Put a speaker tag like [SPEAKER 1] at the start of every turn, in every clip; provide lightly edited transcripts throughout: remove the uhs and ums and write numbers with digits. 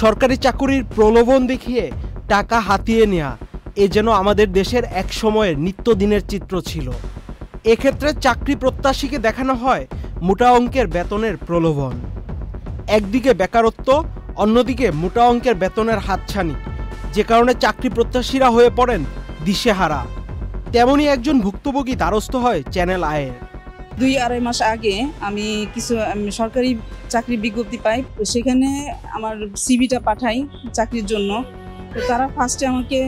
[SPEAKER 1] সরকারি চাকুরির প্রলোভন দেখিয়ে টাকা হাতিয়ে নেওয়া এ যেন আমাদের দেশের এক সময়ের নিত্যদিনের চিত্র ছিল। এক্ষেত্রে চাকরি প্রত্যাশীকে দেখানো হয় মোটা অঙ্কের বেতনের প্রলোভন। একদিকে বেকারত্ব, অন্যদিকে মোটা অঙ্কের বেতনের হাতছানি, যে কারণে চাকরি প্রত্যাশীরা হয়ে পড়েন দিশেহারা। তেমনই একজন ভুক্তভোগী দ্বারস্থ হয় চ্যানেল আয়ের।
[SPEAKER 2] 2-2.5 মাস আগে আমি কিছু সরকারি চাকরি বিজ্ঞপ্তি পাই, তো সেখানে আমার সিভিটা পাঠাই চাকরির জন্য। তো তারা ফার্স্টে আমাকে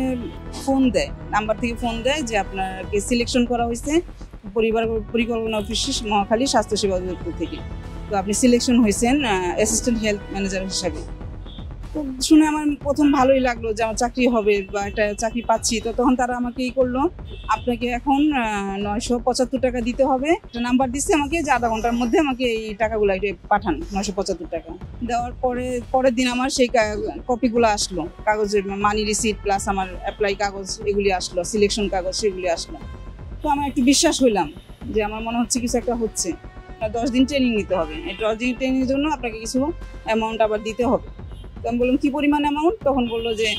[SPEAKER 2] ফোন দেয়, নাম্বার থেকে ফোন দেয় যে আপনাকে সিলেকশন করা হয়েছে পরিবার পরিকল্পনা অফিস মহাখালী স্বাস্থ্যসেবা অধিদপ্তর থেকে। তো আপনি সিলেকশন হয়েছেন অ্যাসিস্ট্যান্ট হেলথ ম্যানেজার হিসাবে। তো শুনে আমার প্রথম ভালোই লাগলো যে আমার চাকরি হবে বা একটা চাকরি পাচ্ছি। তো তখন তারা আমাকে এই করলো, আপনাকে এখন 975 টাকা দিতে হবে। একটা নাম্বার দিচ্ছে আমাকে যে আধা ঘন্টার মধ্যে আমাকে এই টাকাগুলো পাঠান, 975 টাকা। দেওয়ার পরের দিন আমার সেই কপিগুলো আসলো, কাগজের মানি রিসিট প্লাস আমার অ্যাপ্লাই কাগজ এগুলি আসলো, সিলেকশন কাগজ সেগুলি আসলো। তো আমার একটু বিশ্বাস হইলাম যে আমার মনে হচ্ছে কিছু একটা হচ্ছে। 10 দিন ট্রেনিং নিতে হবে, এই 10 দিন ট্রেনিংয়ের জন্য আপনাকে কিছু অ্যামাউন্ট আবার দিতে হবে। তো আমি বললাম কী পরিমাণ অ্যামাউন্ট? তখন বললো যে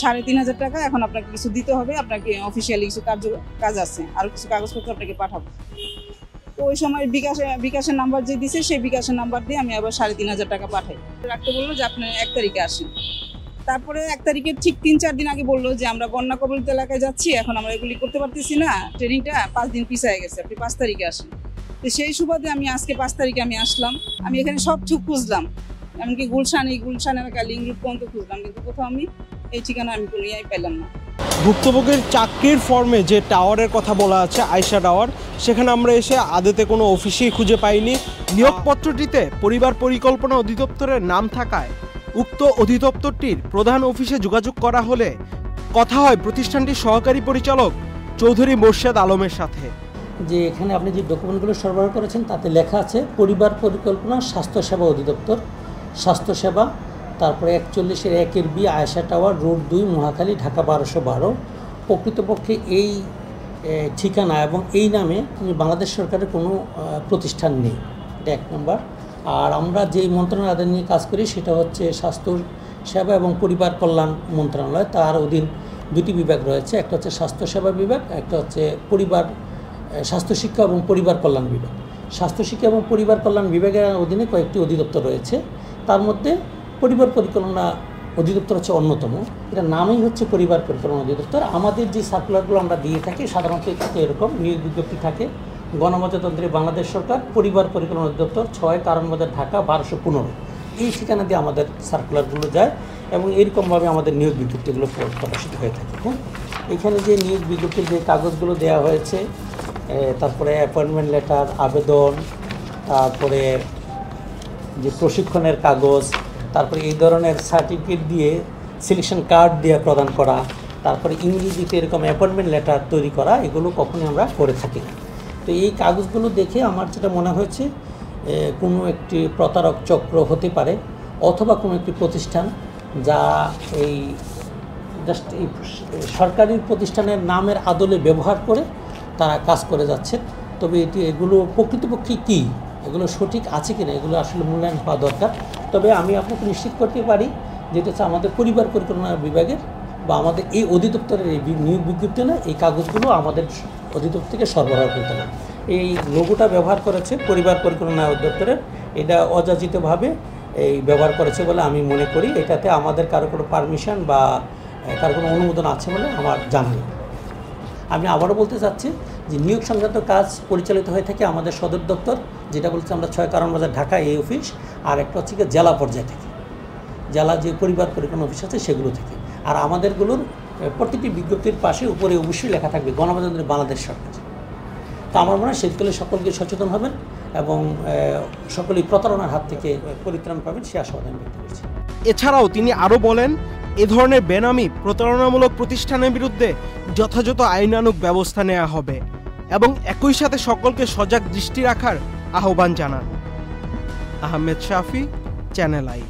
[SPEAKER 2] 3,500 টাকা এখন আপনাকে কিছু দিতে হবে, আপনাকে অফিসিয়ালি কিছু কাজ আছে, আরও কিছু কাগজপত্র আপনাকে পাঠাবো। তো ওই সময় বিকাশের নাম্বার যে দিছে সেই বিকাশের নাম্বার দিয়ে আমি আবার 3,500 টাকা পাঠাই। রাখতে বললো যে আপনি 1 তারিখে আসেন। তারপরে 1 তারিখের ঠিক 3-4 দিন আগে বললো যে আমরা বন্যা কবলিত এলাকায় যাচ্ছি, এখন আমরা এগুলি করতে পারতেছি না, ট্রেনিংটা 5 দিন পিছিয়ে গেছে, আপনি 5 তারিখে আসেন। তো সেই সুবাদে আমি আজকে 5 তারিখে আমি আসলাম। আমি এখানে সব খুঁজলাম, এমনকি গুলশান এলাকা লিঙ্ক রুট পর্যন্ত খুঁজলাম, কিন্তু কোথাও আমি এই ঠিকানা আমি কোনো পেলাম না।
[SPEAKER 1] ভুক্তভোগীর চাকরির ফর্মে যে টাওয়ারের কথা বলা আছে, আয়শা টাওয়ার, সেখানে আমরা এসে আদতে কোনো অফিসেই খুঁজে পাইনি। নিয়োগপত্রটিতে পরিবার পরিকল্পনা অধিদপ্তরের নাম থাকায় উক্ত অধিদপ্তরটির প্রধান অফিসে যোগাযোগ করা হলে কথা হয় প্রতিষ্ঠানটির সহকারী পরিচালক চৌধুরী মোর্শেদ আলমের সাথে।
[SPEAKER 3] যে এখানে আপনি যে ডকুমেন্টগুলো সরবরাহ করেছেন তাতে লেখা আছে পরিবার পরিকল্পনা স্বাস্থ্যসেবা অধিদপ্তর, স্বাস্থ্যসেবা, তারপরে 41-1 B Ayesha tower, road 2, Mohakhali, Dhaka 1212। প্রকৃতপক্ষে এই ঠিকানা এবং এই নামে বাংলাদেশ সরকারের কোনো প্রতিষ্ঠান নেই, এটা 1 নম্বর। আর আমরা যেই মন্ত্রণালয় নিয়ে কাজ করি সেটা হচ্ছে স্বাস্থ্য সেবা এবং পরিবার কল্যাণ মন্ত্রণালয়। তার অধীন 2টি বিভাগ রয়েছে, একটা হচ্ছে স্বাস্থ্যসেবা বিভাগ, একটা হচ্ছে স্বাস্থ্য শিক্ষা এবং পরিবার কল্যাণ বিভাগ। স্বাস্থ্য শিক্ষা এবং পরিবার কল্যাণ বিভাগের অধীনে কয়েকটি অধিদপ্তর রয়েছে, তার মধ্যে পরিবার পরিকল্পনা অধিদপ্তর হচ্ছে অন্যতম। এটা নামই হচ্ছে পরিবার পরিকল্পনা অধিদপ্তর। আমাদের যে সার্কুলারগুলো আমরা দিয়ে থাকি সাধারণত এরকম নিয়োগ বিজ্ঞপ্তি থাকে, গণপ্রজাতন্ত্রী বাংলাদেশ সরকার, পরিবার পরিকল্পনা অধিদপ্তর, 6 কারণ বাজার, ঢাকা 1215, এই ঠিকানা দিয়ে আমাদের সার্কুলারগুলো যায় এবং এরকমভাবে আমাদের নিয়োগ বিজ্ঞপ্তিগুলো প্রকাশিত হয়ে থাকে। হ্যাঁ, এখানে যে নিয়োগ বিজ্ঞপ্তির যে কাগজগুলো দেওয়া হয়েছে, তারপরে অ্যাপয়েন্টমেন্ট লেটার, আবেদন, তারপরে যে প্রশিক্ষণের কাগজ, তারপরে এই ধরনের সার্টিফিকেট দিয়ে সিলেকশন কার্ড দিয়ে প্রদান করা, তারপরে ইংরেজিতে এরকম অ্যাপয়েন্টমেন্ট লেটার তৈরি করা, এগুলো কখনই আমরা করে থাকি না। তো এই কাগজগুলো দেখে আমার যেটা মনে হয়েছে কোনো একটি প্রতারক চক্র হতে পারে, অথবা কোনো একটি প্রতিষ্ঠান যা এই জাস্ট এই সরকারি প্রতিষ্ঠানের নামের আদলে ব্যবহার করে তারা কাজ করে যাচ্ছে। তবে এগুলো প্রকৃতপক্ষে কী, এগুলো সঠিক আছে কিনা, এগুলো আসলে মূল্যায়ন হওয়া দরকার। তবে আমি আপনাকে নিশ্চিত করতে পারি যেটা হচ্ছে আমাদের পরিবার পরিকল্পনা বিভাগের বা আমাদের এই অধিদপ্তরের এই নিয়োগ বিজ্ঞপ্তি না, এই কাগজগুলো আমাদের অধিদপ্তর থেকে সরবরাহ করতে হবে। এই লোগোটা ব্যবহার করেছে পরিবার পরিকল্পনা অধিদপ্তরের, এটা অযাচিতভাবে এই ব্যবহার করেছে বলে আমি মনে করি। এটাতে আমাদের কারো কোনো পারমিশন বা কারো কোনো অনুমোদন আছে বলে আমার জানা নেই। আমি আবারও বলতে চাচ্ছি যে নিয়োগ সংক্রান্ত কাজ পরিচালিত হয়ে থাকে আমাদের সদর দপ্তর, যেটা বলছি আমরা 6 কারণ বাজার, ঢাকা, এই অফিস, আর একটা হচ্ছে কি জেলা পর্যায়ে থেকে, জেলা যে পরিবার পরিকল্পনা অফিস আছে সেগুলো থেকে। আর আমাদেরগুলোর প্রতিটি বিজ্ঞপ্তির পাশে উপরে অবশ্যই লেখা থাকবে গণপ্রজাতন্ত্রী বাংলাদেশ সরকার। তো আমার মনে হয় শীতকালে সকলকে সচেতন হবেন এবং সকলেই প্রতারণার হাত থেকে পরিত্রাণ পাবেন, সে আশাবাদ আমি ব্যক্ত করছি।
[SPEAKER 1] এছাড়াও তিনি আরও বলেন, এ ধরনের বেনামি প্রতারণামূলক প্রতিষ্ঠানের বিরুদ্ধে যথাযথ আইনানুগ ব্যবস্থা নেওয়া হবে এবং একই সাথে সকলকে সজাগ দৃষ্টি রাখার আহ্বান জানান। আহমেদ শাফি, চ্যানেল আই।